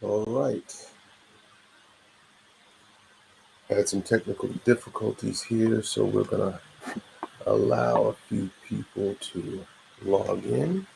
All right. Had some technical difficulties here, so we're going to allow a few people to log in.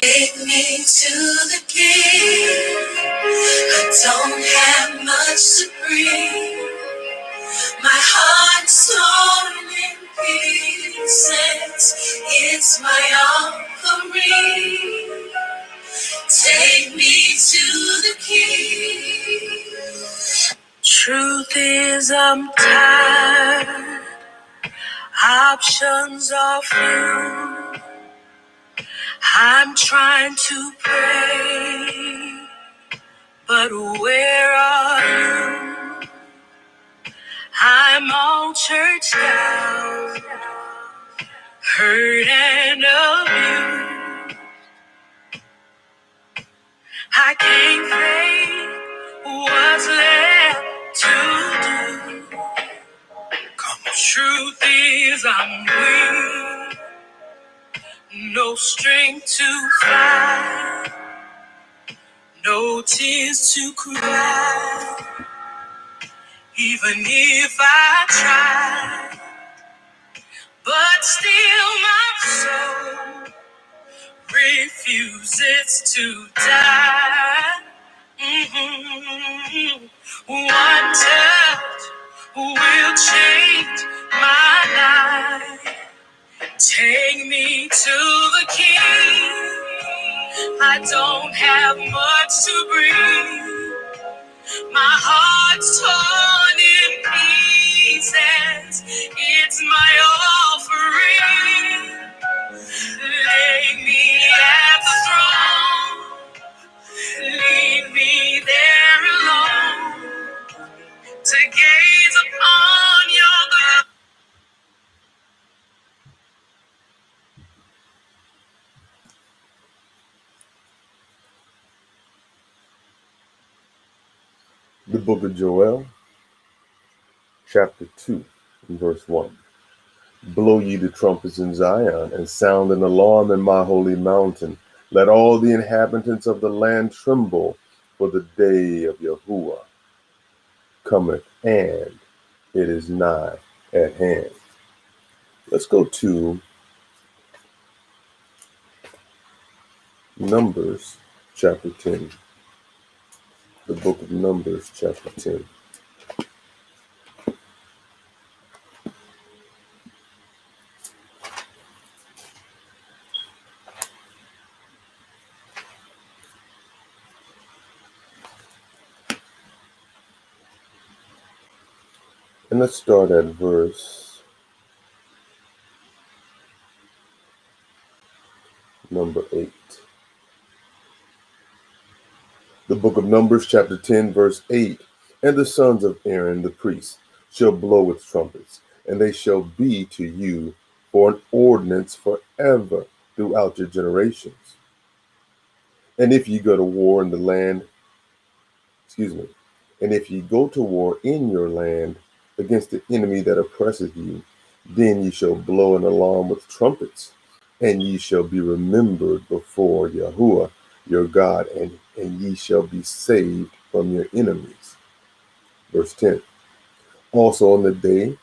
Take me to the king. I don't have much to bring. My heart's torn in pieces. It's my offering. Take me to the king. Truth is, I'm tired. Options are few. I'm trying to pray, but where are you? church down, hurt and abused. I can't think what's left to do. Truth is I'm weak, no strength to fight, no tears to cry. Even if I try, but still my soul refuses to die. One touch will change my life. Take me to the King. I don't have much to bring. My heart's torn in pieces. It's my offering. Lay me at the throne. Leave me there alone to gaze upon your glory. The book of Joel, chapter 2, and verse 1. Blow ye the trumpets in Zion, and sound an alarm in my holy mountain. Let all the inhabitants of the land tremble, for the day of Yahuwah cometh, and it is nigh at hand. Let's go to Numbers chapter 10. The book of Numbers chapter 10. And let's start at verse number 8. The book of Numbers, chapter 10, verse 8. And the sons of Aaron the priest shall blow with trumpets, and they shall be to you for an ordinance forever throughout your generations. And if ye go to war in the land, and if ye go to war in your land against the enemy that oppresseth you, then ye shall blow an alarm with trumpets, and ye shall be remembered before Yahuwah your God, and ye shall be saved from your enemies. Verse 10. Also on the day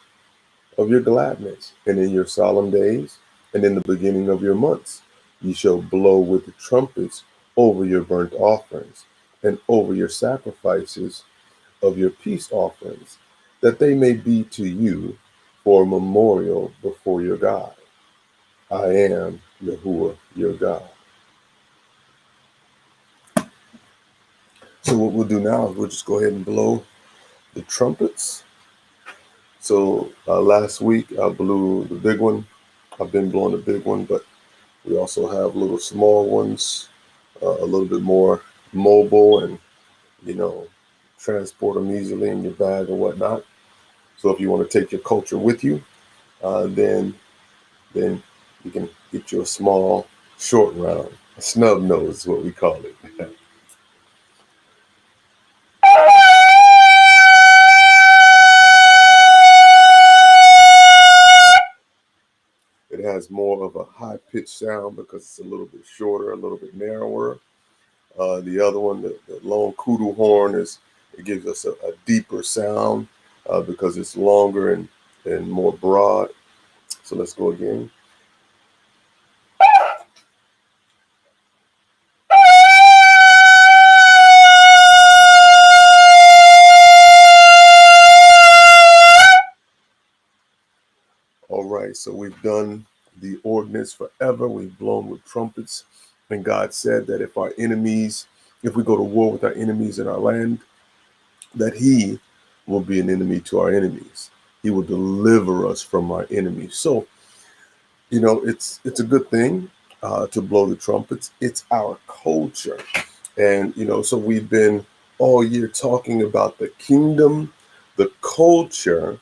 of your gladness, and in your solemn days, and in the beginning of your months, ye shall blow with the trumpets over your burnt offerings, and over your sacrifices of your peace offerings, that they may be to you for a memorial before your God. I am Yahuwah your God. So what we'll do now is we'll just go ahead and blow the trumpets. So last week I blew the big one. I've been blowing the big one, but we also have little small ones, a little bit more mobile, and transport them easily in your bag or whatnot. So if you want to take your culture with you, then you can get you a small short round. A snub nose is what we call it. It has more of a high-pitched sound because it's a little bit shorter, a little bit narrower. The other one, the long kudu horn, it gives us a deeper sound because it's longer and more broad. So let's go again. All right, so we've done the ordinance forever. We've blown with trumpets. And God said that if we go to war with our enemies in our land, that he will be an enemy to our enemies. He will deliver us from our enemies. So, it's a good thing to blow the trumpets. It's our culture. And, so we've been all year talking about the kingdom, the culture,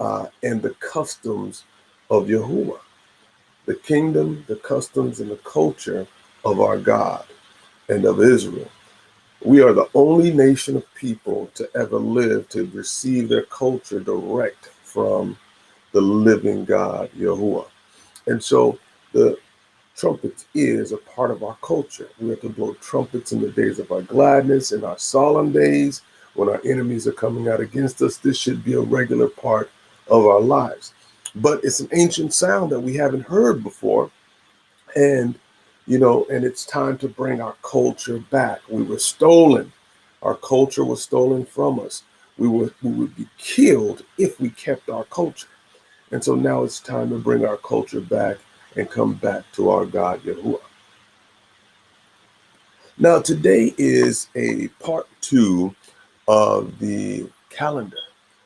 and the customs of Yahuwah, the kingdom, the customs, and the culture of our God and of Israel. We are the only nation of people to ever live to receive their culture direct from the living God, Yahuwah. And so the trumpet is a part of our culture. We have to blow trumpets in the days of our gladness, in our solemn days, when our enemies are coming out against us. This should be a regular part of our lives. But it's an ancient sound that we haven't heard before. And, and it's time to bring our culture back. We were stolen. Our culture was stolen from us. We would be killed if we kept our culture. And so now it's time to bring our culture back and come back to our God, Yahuwah. Now, today is a part 2 of the calendar,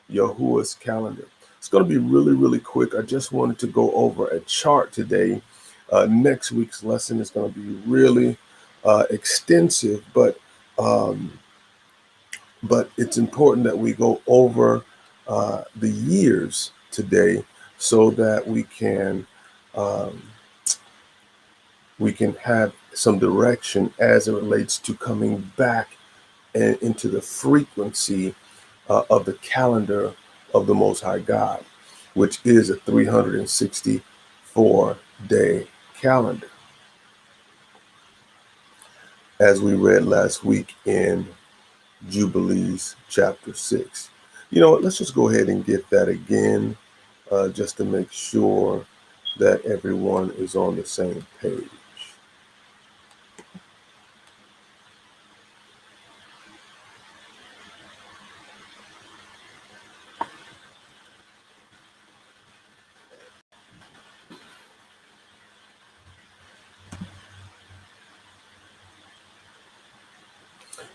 Yahuwah's calendar. It's going to be really, really quick. I just wanted to go over a chart today. Next week's lesson is going to be really extensive, but it's important that we go over the years today so that we can have some direction as it relates to coming back and into the frequency of the calendar of the Most High God, which is a 364-day calendar, as we read last week in Jubilees chapter 6. You know what? Let's just go ahead and get that again, just to make sure that everyone is on the same page.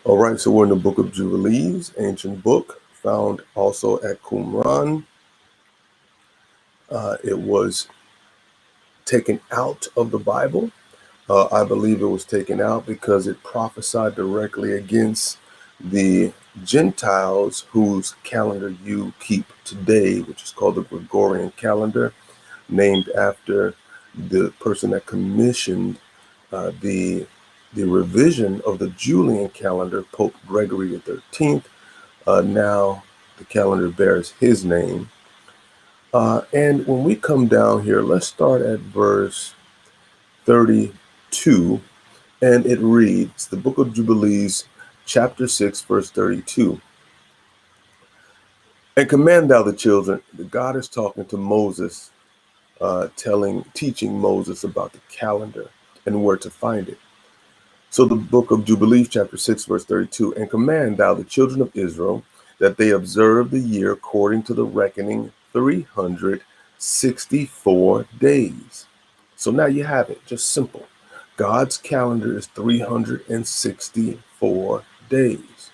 All right, so we're in the book of Jubilees, ancient book, found also at Qumran. It was taken out of the Bible. I believe it was taken out because it prophesied directly against the Gentiles whose calendar you keep today, which is called the Gregorian calendar, named after the person that commissioned the revision of the Julian calendar, Pope Gregory XIII. Now the calendar bears his name. And when we come down here, let's start at verse 32, and it reads, the book of Jubilees, chapter 6, verse 32. And command thou the children, God is talking to Moses, teaching Moses about the calendar and where to find it. So the book of Jubilees, chapter 6, verse 32, and command thou the children of Israel that they observe the year according to the reckoning 364 days. So now you have it, just simple. God's calendar is 364 days.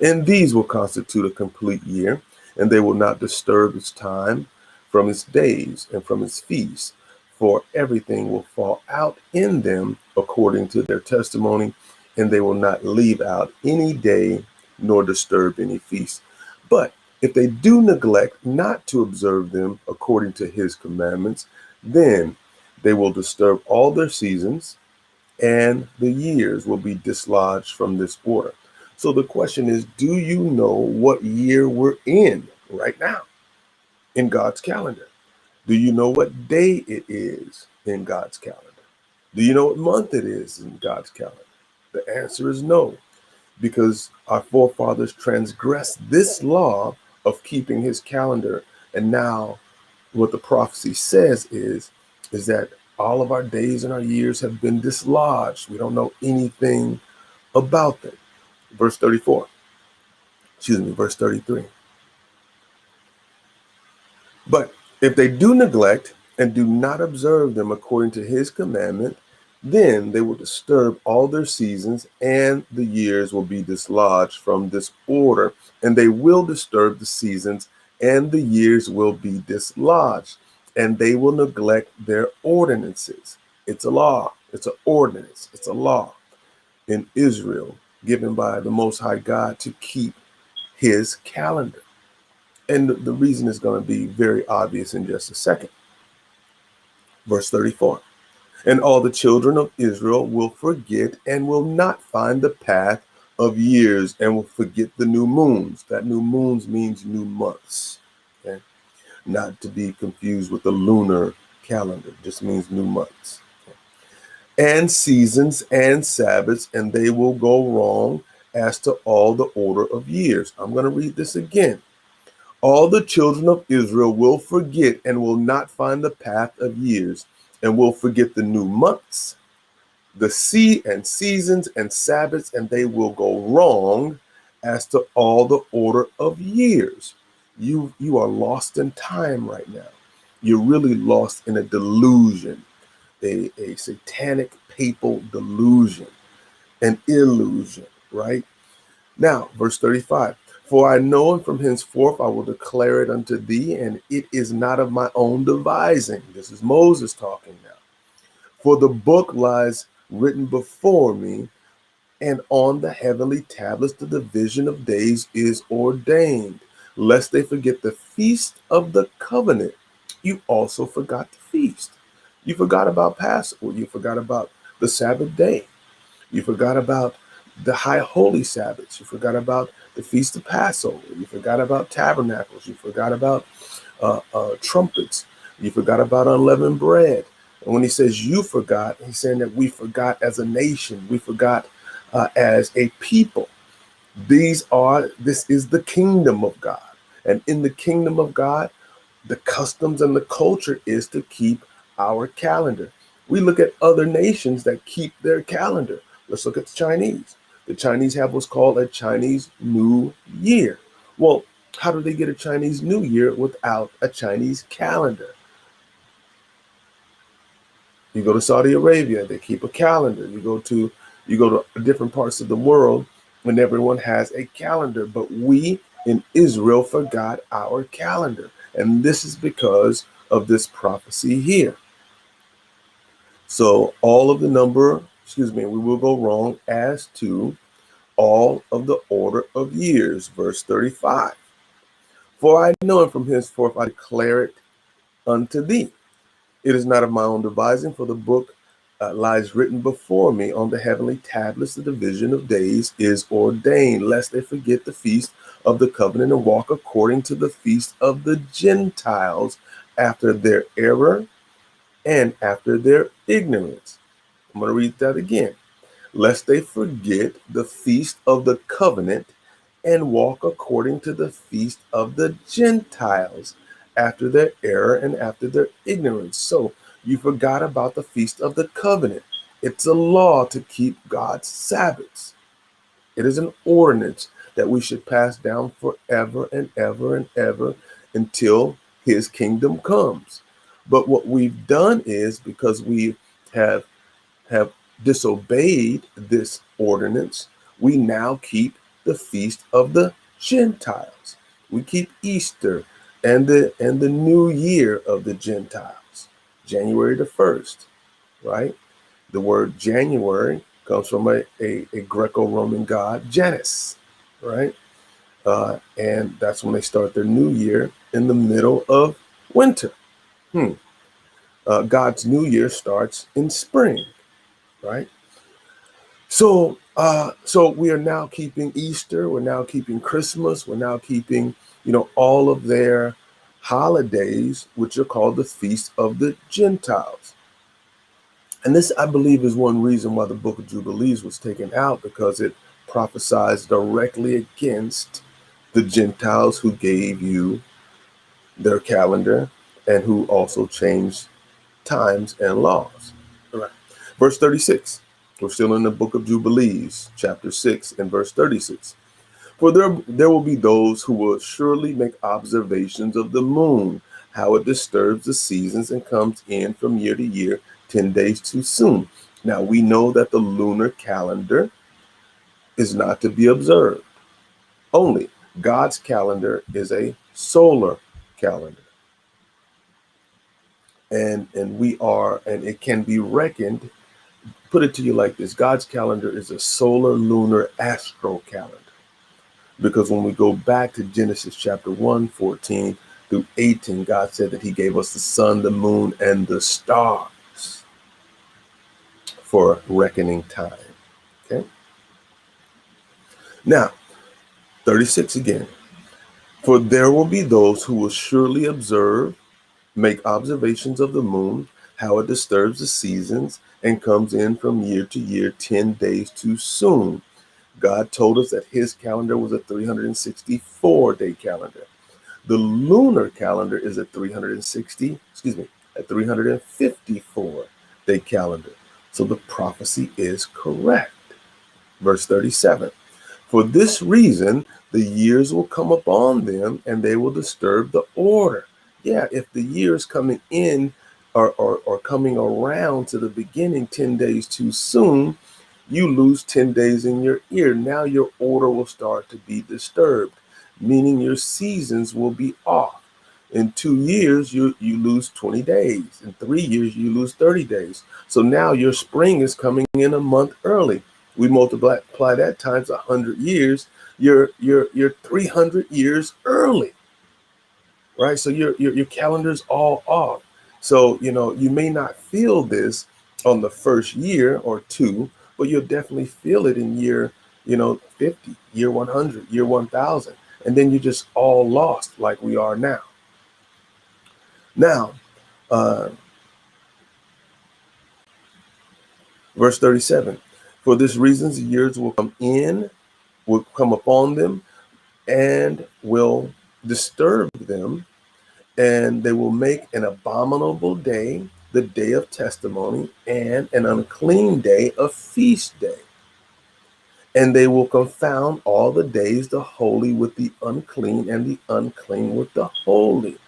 And these will constitute a complete year, and they will not disturb its time from its days and from its feasts, for everything will fall out in them according to their testimony, and they will not leave out any day nor disturb any feast. But if they do neglect not to observe them according to his commandments, then they will disturb all their seasons, and the years will be dislodged from this order. So the question is, do you know what year we're in right now in God's calendar? Do you know what day it is in God's calendar? Do you know what month it is in God's calendar? The answer is no, because our forefathers transgressed this law of keeping his calendar. And now what the prophecy says is that all of our days and our years have been dislodged. We don't know anything about them. Verse 33. But if they do neglect and do not observe them according to his commandment, then they will disturb all their seasons, and the years will be dislodged from this order. And they will disturb the seasons, and the years will be dislodged, and they will neglect their ordinances. It's a law. It's an ordinance. It's a law in Israel given by the Most High God to keep his calendar. And the reason is going to be very obvious in just a second. Verse 34. And all the children of Israel will forget and will not find the path of years and will forget the new moons. That new moons means new months. Okay? Not to be confused with the lunar calendar. It just means new months. Okay? And seasons and Sabbaths, and they will go wrong as to all the order of years. I'm going to read this again. All the children of Israel will forget and will not find the path of years, and will forget the new months, the seasons and Sabbaths, and they will go wrong as to all the order of years. You are lost in time right now. You're really lost in a delusion, a satanic papal delusion, an illusion, right? Now, verse 35. For I know, and from henceforth I will declare it unto thee, and it is not of my own devising. This is Moses talking now. For the book lies written before me, and on the heavenly tablets the division of days is ordained, lest they forget the feast of the covenant. You also forgot the feast. You forgot about Passover. You forgot about the Sabbath day. You forgot about the high holy Sabbaths. You forgot about the feast of Passover. You forgot about tabernacles. You forgot about trumpets. You forgot about unleavened bread. And when he says you forgot, he's saying that we forgot as a nation. We forgot as a people. This is the kingdom of God. And in the kingdom of God, the customs and the culture is to keep our calendar. We look at other nations that keep their calendar. Let's look at the Chinese. The Chinese have what's called a Chinese New Year. Well, how do they get a Chinese New Year without a Chinese calendar? You go to Saudi Arabia, they keep a calendar. You go to different parts of the world and everyone has a calendar. But we in Israel forgot our calendar. And this is because of this prophecy here. So we will go wrong as to all of the order of years. Verse 35. For I know, and from henceforth I declare it unto thee. It is not of my own devising, for the book lies written before me on the heavenly tablets. The division of days is ordained, lest they forget the feast of the covenant and walk according to the feast of the Gentiles after their error and after their ignorance. I'm going to read that again. Lest they forget the feast of the covenant and walk according to the feast of the Gentiles after their error and after their ignorance. So you forgot about the feast of the covenant. It's a law to keep God's Sabbaths. It is an ordinance that we should pass down forever and ever and ever until his kingdom comes. But what we've done is, because we have disobeyed this ordinance, we now keep the feast of the Gentiles. We keep Easter and the new year of the Gentiles, January the 1st, right? The word January comes from a Greco-Roman god, Janus, right? And that's when they start their new year in the middle of winter. God's new year starts in spring, right? So we are now keeping Easter. We're now keeping Christmas. We're now keeping, all of their holidays, which are called the Feast of the Gentiles. And this, I believe, is one reason why the Book of Jubilees was taken out, because it prophesies directly against the Gentiles who gave you their calendar and who also changed times and laws. All right. Verse 36. We're still in the Book of Jubilees, chapter 6 and verse 36. For there will be those who will surely make observations of the moon, how it disturbs the seasons and comes in from year to year 10 days too soon. Now we know that the lunar calendar is not to be observed. Only God's calendar is a solar calendar. And it can be reckoned. Put it to you like this: God's calendar is a solar lunar astro calendar. Because when we go back to Genesis chapter 1, 14 through 18, God said that he gave us the sun, the moon, and the stars for reckoning time. Okay. Now, 36 again. For there will be those who will surely observe, make observations of the moon, how it disturbs the seasons, and comes in from year to year 10 days too soon. God told us that his calendar was a 364-day calendar. The lunar calendar is a 354-day calendar. So the prophecy is correct. Verse 37. For this reason, the years will come upon them and they will disturb the order. Yeah, if the years coming in or coming around to the beginning 10 days too soon, you lose 10 days in your year. Now your order will start to be disturbed, meaning your seasons will be off. In 2 years, you lose 20 days. In 3 years, you lose 30 days. So now your spring is coming in a month early. We multiply that times 100 years. You're 300 years early, right? So your calendar's all off. So you may not feel this on the first year or two, but you'll definitely feel it in year 50, year 100, year 1000, and then you're just all lost like we are now. Now, verse 37. For this reason, the years will come upon them, and will disturb them, and they will make an abominable day the day of testimony, and an unclean day a feast day. And they will confound all the days, the holy with the unclean, and the unclean with the holy.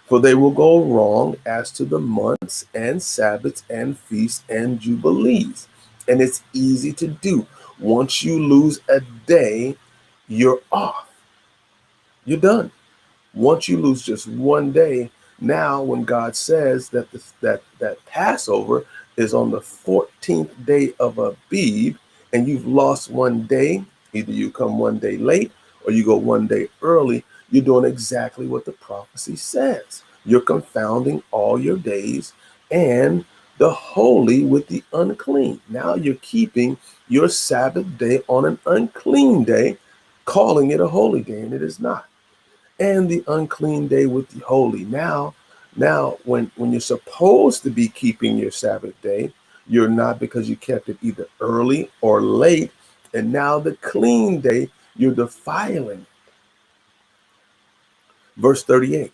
For they will go wrong as to the months and Sabbaths and feasts and jubilees. And it's easy to do. Once you lose a day, you're off. You're done. Once you lose just one day, now when God says that that Passover is on the 14th day of Abib, and you've lost one day, either you come one day late or you go one day early, you're doing exactly what the prophecy says. You're confounding all your days and the holy with the unclean. Now you're keeping your Sabbath day on an unclean day, calling it a holy day, and it is not. And the unclean day with the holy. Now when you're supposed to be keeping your Sabbath day, you're not, because you kept it either early or late. And now the clean day, you're defiling. Verse 38.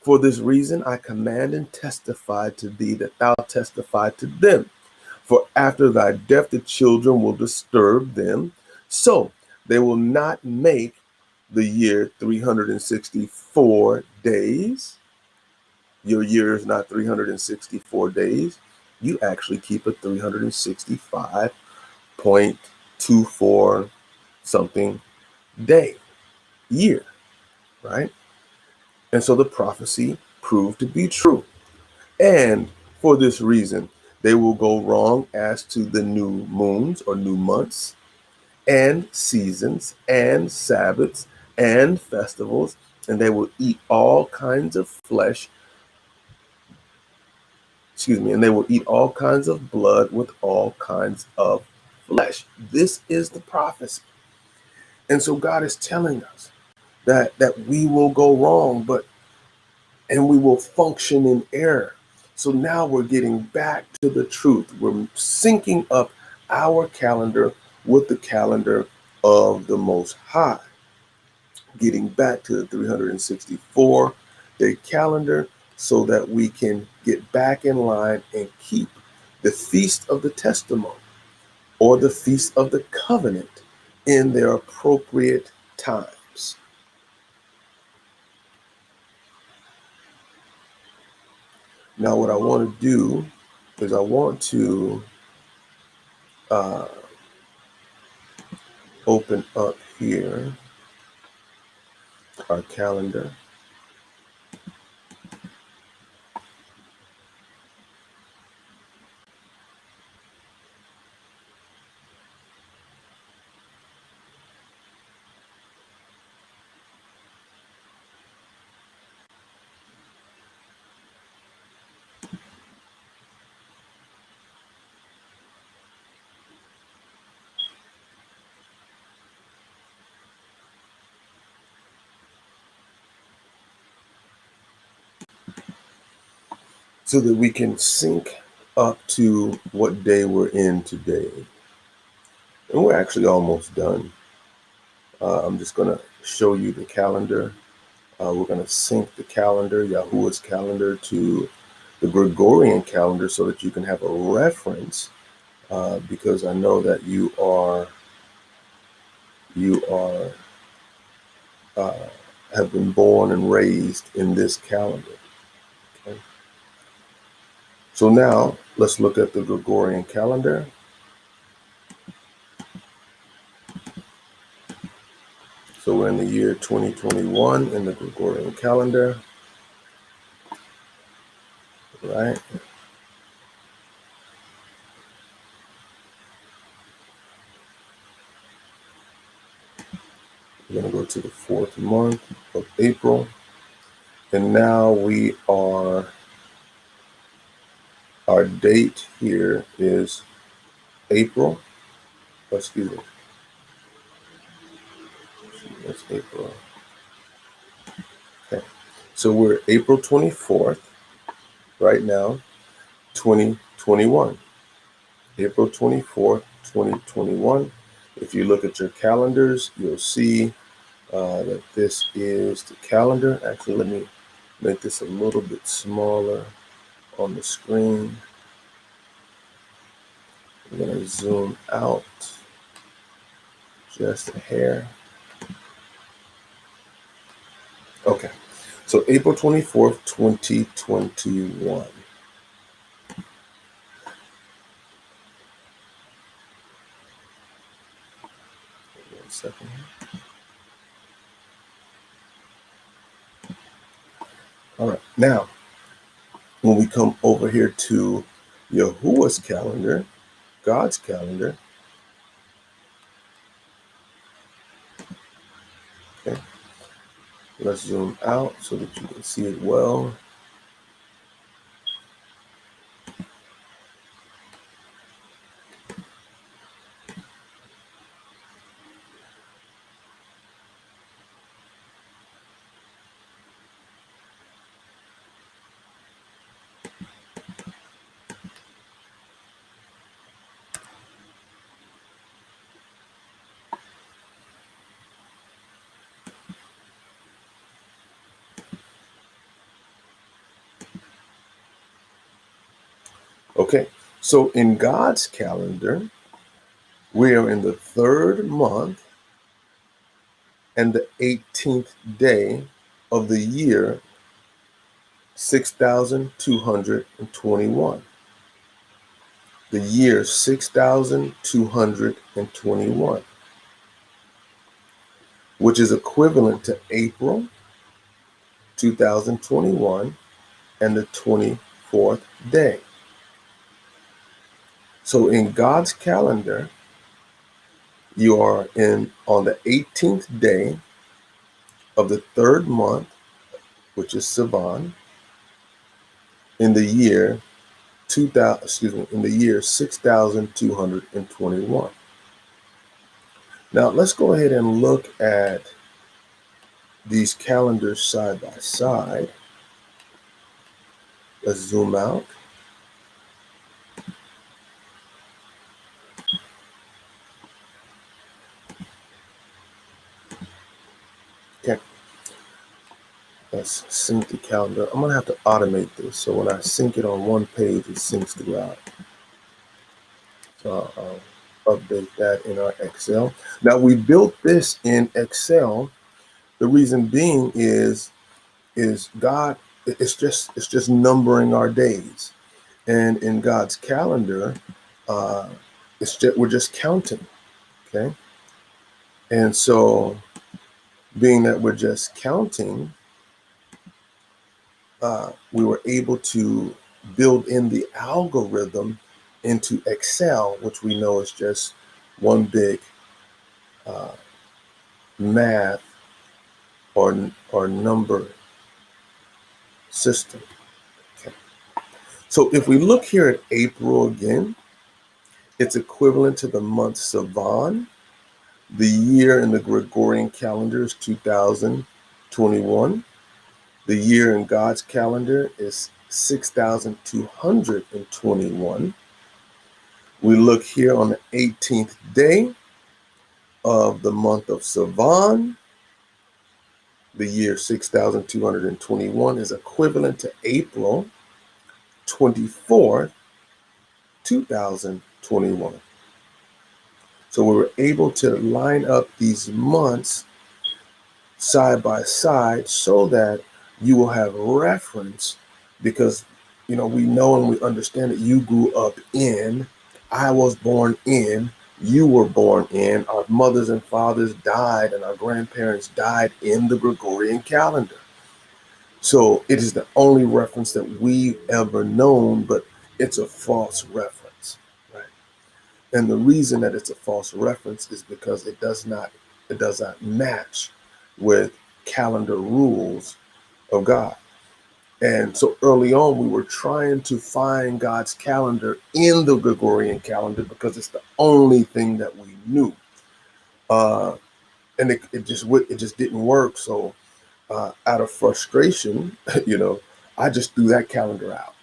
For this reason I command and testify to thee, that thou testify to them. For after thy death the children will disturb them, so they will not make the year 364 days. Your year is not 364 days. You actually keep a 365.24 something day, year, right? And so the prophecy proved to be true. And for this reason, they will go wrong as to the new moons or new months, and seasons, and Sabbaths, and festivals, and they will eat all kinds of flesh. And they will eat all kinds of blood with all kinds of flesh. This is the prophecy. And so God is telling us that we will go wrong, and we will function in error. So now we're getting back to the truth. We're syncing up our calendar with the calendar of the Most High, getting back to the 364-day calendar so that we can get back in line and keep the Feast of the Testimony or the Feast of the Covenant in their appropriate times. Now, what I want to do is I want to open up here our calendar. so that we can sync up to what day we're in today. And we're actually almost done. I'm just going to show you the calendar. We're going to sync the calendar, Yahuwah's calendar, to the Gregorian calendar so that you can have a reference, because I know that you have been born and raised in this calendar. Okay? So now let's look at the Gregorian calendar. So we're in the year 2021 in the Gregorian calendar, right? We're going to go to the 4th month of April. And now our date here is April. Excuse me. That's April. Okay. So we're April 24th right now, 2021. April 24th, 2021. If you look at your calendars, you'll see that this is the calendar. Actually, let me make this a little bit smaller on the screen. I'm going to zoom out just a hair. Okay, so April 24th, 2021. 1 second. All right, now, when we come over here to Yahuwah's calendar, God's calendar, okay, let's zoom out so that you can see it well. Okay, so in God's calendar, we are in the 3rd month and the 18th day of the year 6221. The year 6221, which is equivalent to April 2021 and the 24th day. So in God's calendar, you are on the 18th day of the 3rd month, which is Sivan, in the year 6221. Now let's go ahead and look at these calendars side by side. Let's zoom out. Okay. Let's sync the calendar. I'm going to have to automate this. So when I sync it on one page, it syncs throughout. So I'll update that in our Excel. Now we built this in Excel. The reason being is God, it's just numbering our days. And in God's calendar, we're just counting. Okay. And so being that we're just counting, we were able to build in the algorithm into Excel, which we know is just one big math or number system. Okay. So if we look here at April again, it's equivalent to the month Sivan. The year in the Gregorian calendar is 2021. The year in God's calendar is 6221. We look here on the 18th day of the month of Sivan. The year 6221 is equivalent to April 24th, 2021. So we were able to line up these months side by side so that you will have reference, because we know and we understand that you grew up in, I was born in, you were born in, our mothers and fathers died and our grandparents died in the Gregorian calendar. So it is the only reference that we've ever known, but it's a false reference, right? And the reason that it's a false reference is because it does not match with calendar rules of God. And so early on, we were trying to find God's calendar in the Gregorian calendar because it's the only thing that we knew. And it just didn't work. So out of frustration, I just threw that calendar out.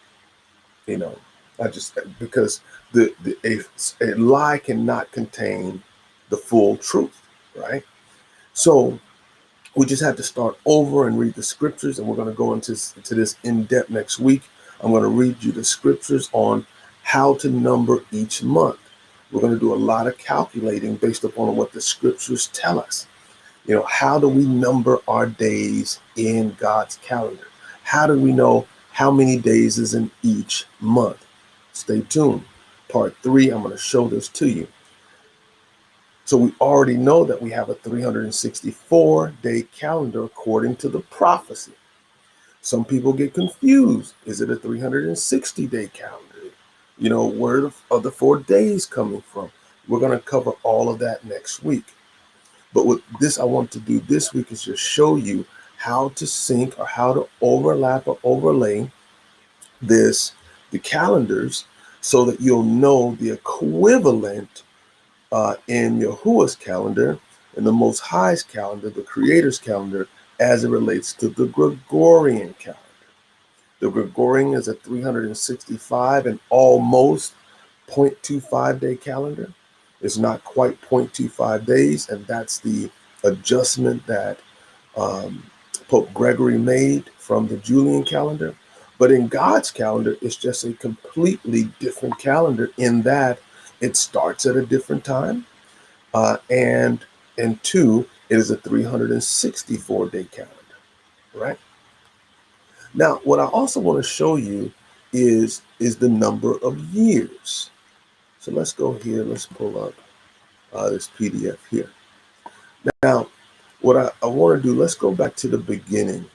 Because a lie cannot contain the full truth, right? So we just had to start over and read the scriptures, and we're going to go into this in depth next week. I'm going to read you the scriptures on how to number each month. We're going to do a lot of calculating based upon what the scriptures tell us. How do we number our days in God's calendar? How do we know how many days is in each month? Stay tuned. Part 3, I'm going to show this to you. So we already know that we have a 364-day calendar according to the prophecy. Some people get confused. Is it a 360-day calendar? Where are the 4 days coming from? We're going to cover all of that next week. But what I want to do this week is just show you how to sync or how to overlap or overlay the calendars so that you'll know the equivalent in Yahuwah's calendar, in the Most High's calendar, the Creator's calendar, as it relates to the Gregorian calendar. The Gregorian is a 365 and almost 0.25 day calendar. It's not quite 0.25 days, and that's the adjustment that Pope Gregory made from the Julian calendar. But in God's calendar, it's just a completely different calendar in that it starts at a different time, and 2, it is a 364-day calendar, right? Now, what I also want to show you is the number of years. So let's go here. Let's pull up this PDF here. Now, what I want to do, let's go back to the beginning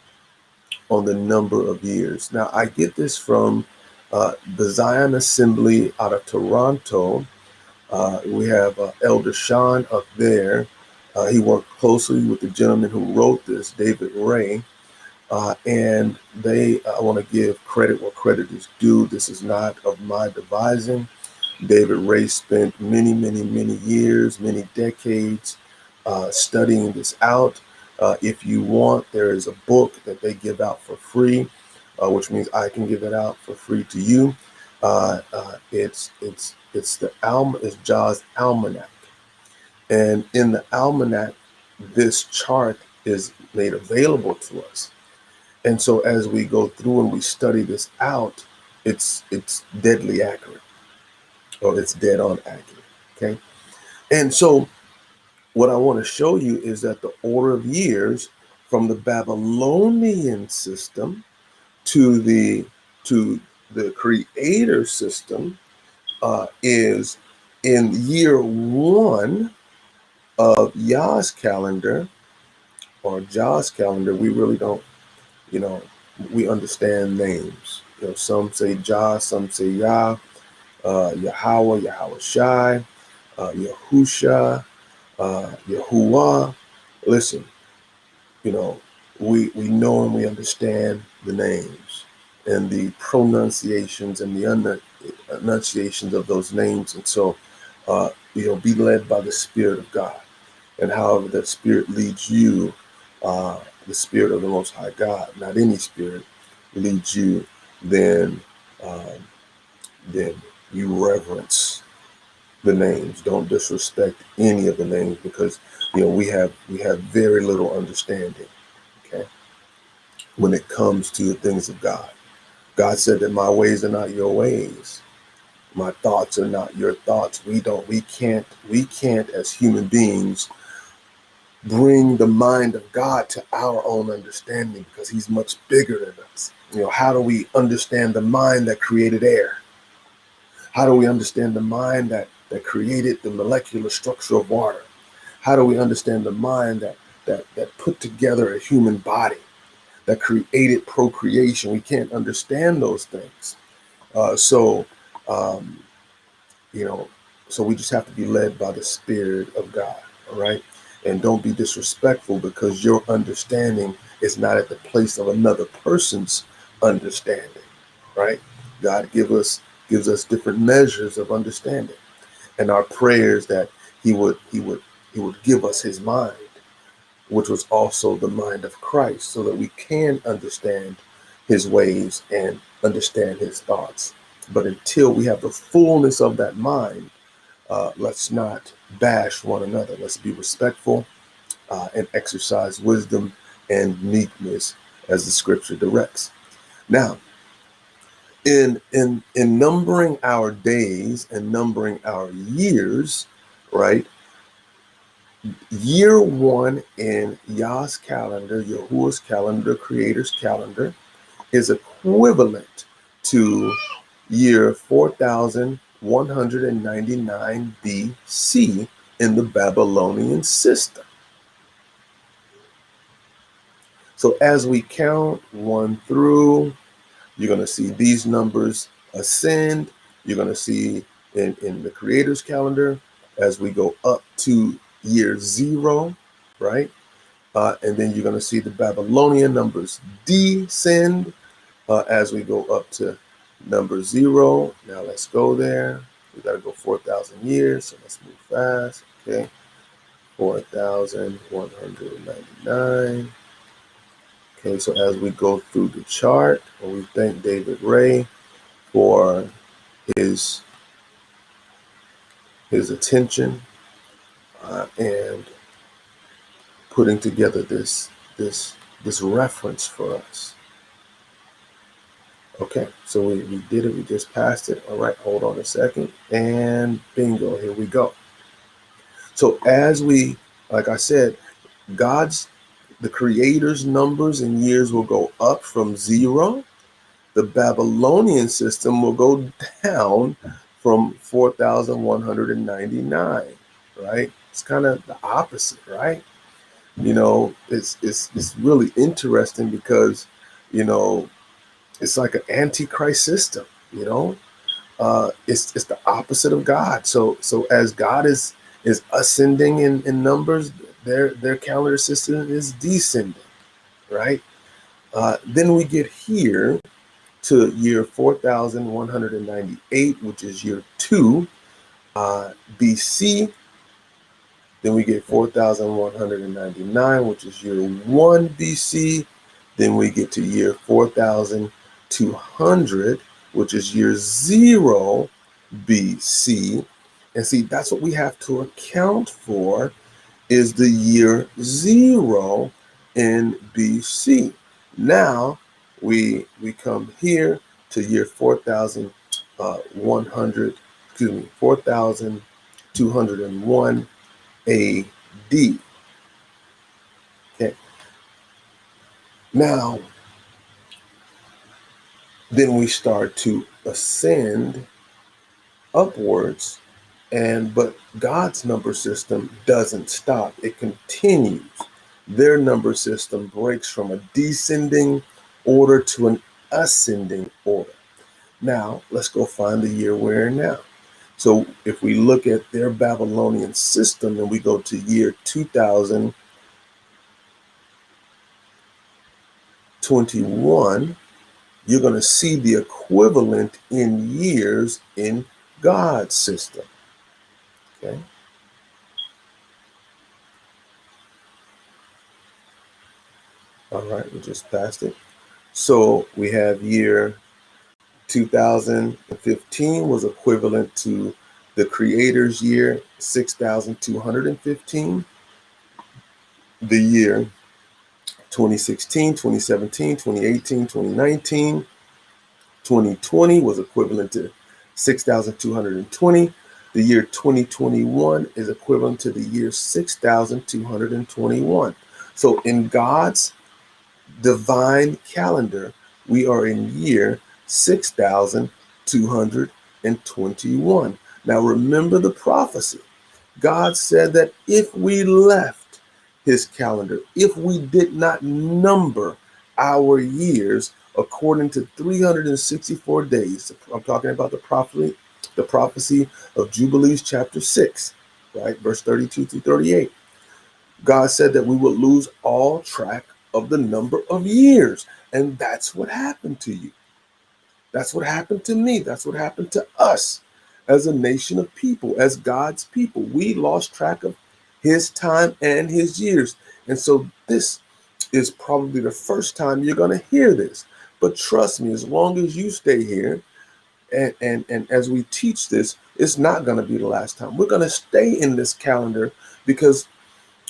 on the number of years. Now, I get this from the Zion Assembly out of Toronto. We have Elder Sean up there. He worked closely with the gentleman who wrote this, David Ray. And I want to give credit where credit is due. This is not of my devising. David Ray spent many, many, many years, many decades studying this out. If you want, there is a book that they give out for free, which means I can give it out for free to you. It's Jah's Almanac, and in the Almanac, this chart is made available to us. And so as we go through and we study this out, it's deadly accurate, or it's dead on accurate. Okay, and so what I want to show you is that the order of years from the Babylonian system to the Creator system is in year 1 of Yah's calendar, or Jah's calendar. We really don't, we understand names. Some say Jah, some say Yah, Yahweh, Yahweh Shai, Yahusha, Yahuwah. Listen, we know and we understand the names and the pronunciations and the enunciations of those names. And so, be led by the Spirit of God. And however that Spirit leads you, the Spirit of the Most High God, not any spirit, leads you then um, then you reverence the names. Don't disrespect any of the names, because we have very little understanding. Okay, when it comes to the things of God, God said that my ways are not your ways. My thoughts are not your thoughts. We can't as human beings bring the mind of God to our own understanding, because he's much bigger than us. How do we understand the mind that created air? How do we understand the mind that created the molecular structure of water? How do we understand the mind that put together a human body, that created procreation? We can't understand those things. So, um, you know, so we just have to be led by the Spirit of God. All right. And don't be disrespectful, because your understanding is not at the place of another person's understanding. Right. God gives us different measures of understanding. And our prayers that he would give us his mind, which was also the mind of Christ, so that we can understand his ways and understand his thoughts. But until we have the fullness of that mind, let's not bash one another. Let's be respectful, and exercise wisdom and meekness as the scripture directs. Now, in numbering our days and numbering our years, right? Year one in Yah's calendar, Yahuwah's calendar, Creator's calendar, is equivalent to year 4199 BC in the Babylonian system. So as we count one through, you're going to see these numbers ascend. You're going to see in the Creator's calendar, as we go up to year zero, right? And then you're going to see the Babylonian numbers descend as we go up to number zero. Now let's go there. We got to go 4,000 years, so let's move fast. Okay, 4,199. Okay, so as we go through the chart, we thank David Ray for his attention and putting together this reference for us. Okay, so we did it. We just passed it. All right, hold on a second, and bingo, here we go. So as we, like I said, the Creator's numbers and years will go up from zero. The Babylonian system will go down from 4,199, right? It's kind of the opposite, right? It's really interesting, because, it's like an antichrist system, it's the opposite of God. So as God is ascending in numbers, their calendar system is descending, right? Then we get here to year 4198, which is year 2 BC. Then we get 4199, which is year 1 BC. Then we get to year 4200, which is year 0 BC. And see, that's what we have to account for, is the year 0 in BC. Now we come here to year 4201 AD. Okay. Now, then we start to ascend upwards, but God's number system doesn't stop. It continues. Their number system breaks from a descending order to an ascending order. Now, let's go find the year we're in now. So if we look at their Babylonian system and we go to year 2021, you're going to see the equivalent in years in God's system. Okay. All right, we just passed it. So we have year 2015 was equivalent to the Creator's year, 6,215. The year 2016, 2017, 2018, 2019, 2020 was equivalent to 6,220. The year 2021 is equivalent to the year 6,221. So in God's divine calendar, we are in year 6,221. Now remember the prophecy. God said that if we left his calendar, if we did not number our years according to 364 days, I'm talking about the prophecy of Jubilees chapter 6, right? Verse 32 through 38. God said that we would lose all track of the number of years. And that's what happened to you. That's what happened to me. That's what happened to us as a nation of people, as God's people. We lost track of his time and his years. And so this is probably the first time you're going to hear this. But trust me, as long as you stay here and as we teach this, it's not going to be the last time. We're going to stay in this calendar because,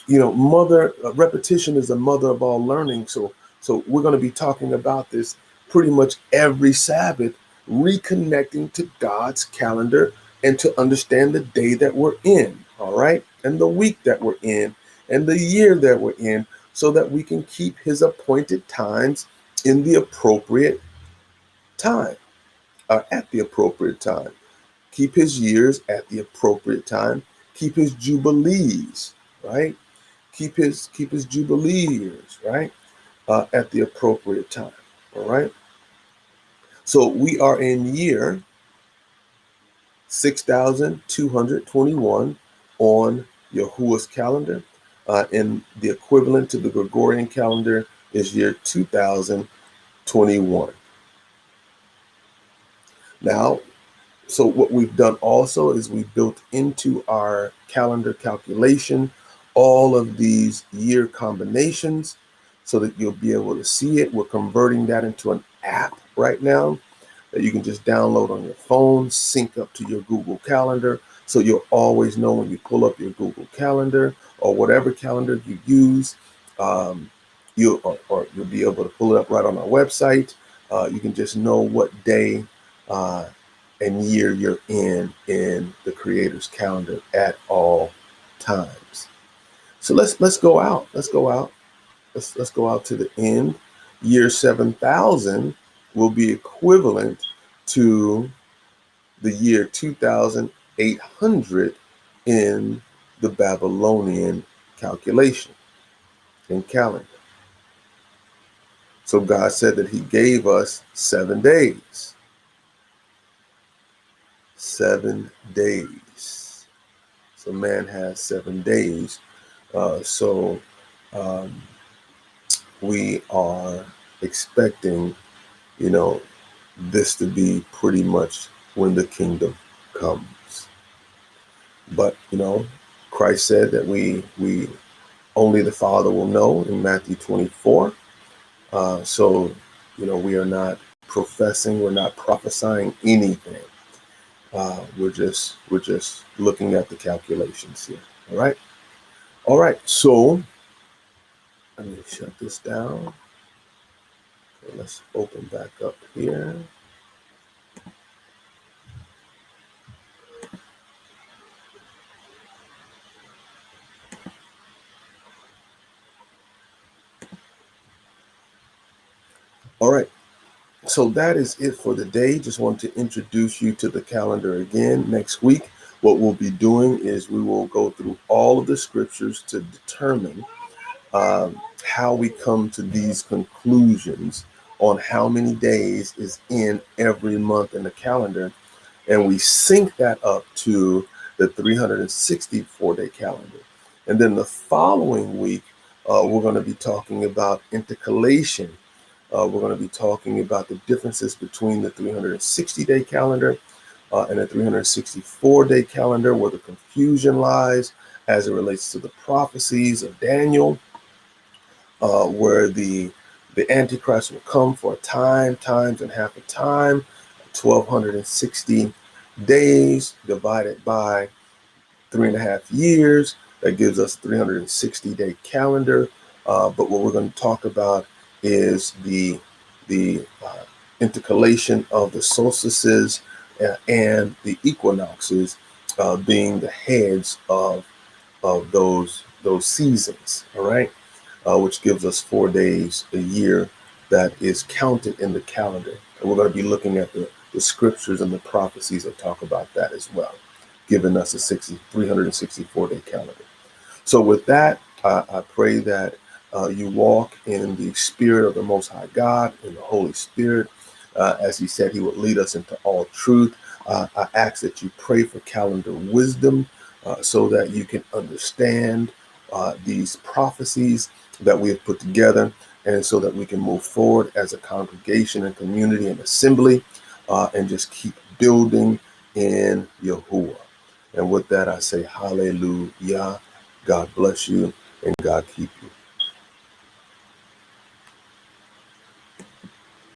repetition is the mother of all learning. So we're going to be talking about this pretty much every Sabbath, reconnecting to God's calendar and to understand the day that we're in, all right? And the week that we're in and the year that we're in, so that we can keep his appointed times in the appropriate time, at the appropriate time. Keep his years at the appropriate time. Keep his jubilees, right? Keep his jubilee years, right? At the appropriate time, all right? So we are in year 6,221 on Yahuwah's calendar, and the equivalent to the Gregorian calendar is year 2021. Now, so what we've done also is we built into our calendar calculation all of these year combinations so that you'll be able to see it. We're converting that into an app right now that you can just download on your phone, sync up to your Google Calendar, so you'll always know when you pull up your Google Calendar or whatever calendar you use. You'll be able to pull it up right on our website. You can just know what day and year you're in the Creator's calendar at all times. So let's go out. Let's go out to the end. Year 7,000 will be equivalent to the year 2,800 in the Babylonian calculation and calendar. So God said that he gave us 7 days. 7 days. So man has 7 days. We are expecting, this to be pretty much when the kingdom comes. But, Christ said that we only the Father will know in Matthew 24. We are not professing, we're not prophesying anything. We're just looking at the calculations here. All right. So let me shut this down. So let's open back up here. All right. So that is it for the day. Just want to introduce you to the calendar again. Next week, what we'll be doing is we will go through all of the scriptures to determine how we come to these conclusions on how many days is in every month in the calendar. And we sync that up to the 364-day calendar. And then the following week, we're going to be talking about intercalation. We're going to be talking about the differences between the 360-day calendar and the 364-day calendar, where the confusion lies as it relates to the prophecies of Daniel, where the Antichrist will come for a time, times and half a time, 1,260 days divided by 3.5 years. That gives us 360-day calendar. But what we're going to talk about is the intercalation of the solstices and the equinoxes being the heads of those seasons. All right, which gives us 4 days a year that is counted in the calendar. And we're going to be looking at the scriptures and the prophecies that talk about that as well, giving us a 364-day calendar. So with that, I pray that you walk in the spirit of the Most High God, in the Holy Spirit. As he said, he would lead us into all truth. I ask that you pray for calendar wisdom so that you can understand these prophecies that we have put together, and so that we can move forward as a congregation and community and assembly and just keep building in Yahuwah. And with that, I say hallelujah. God bless you and God keep you.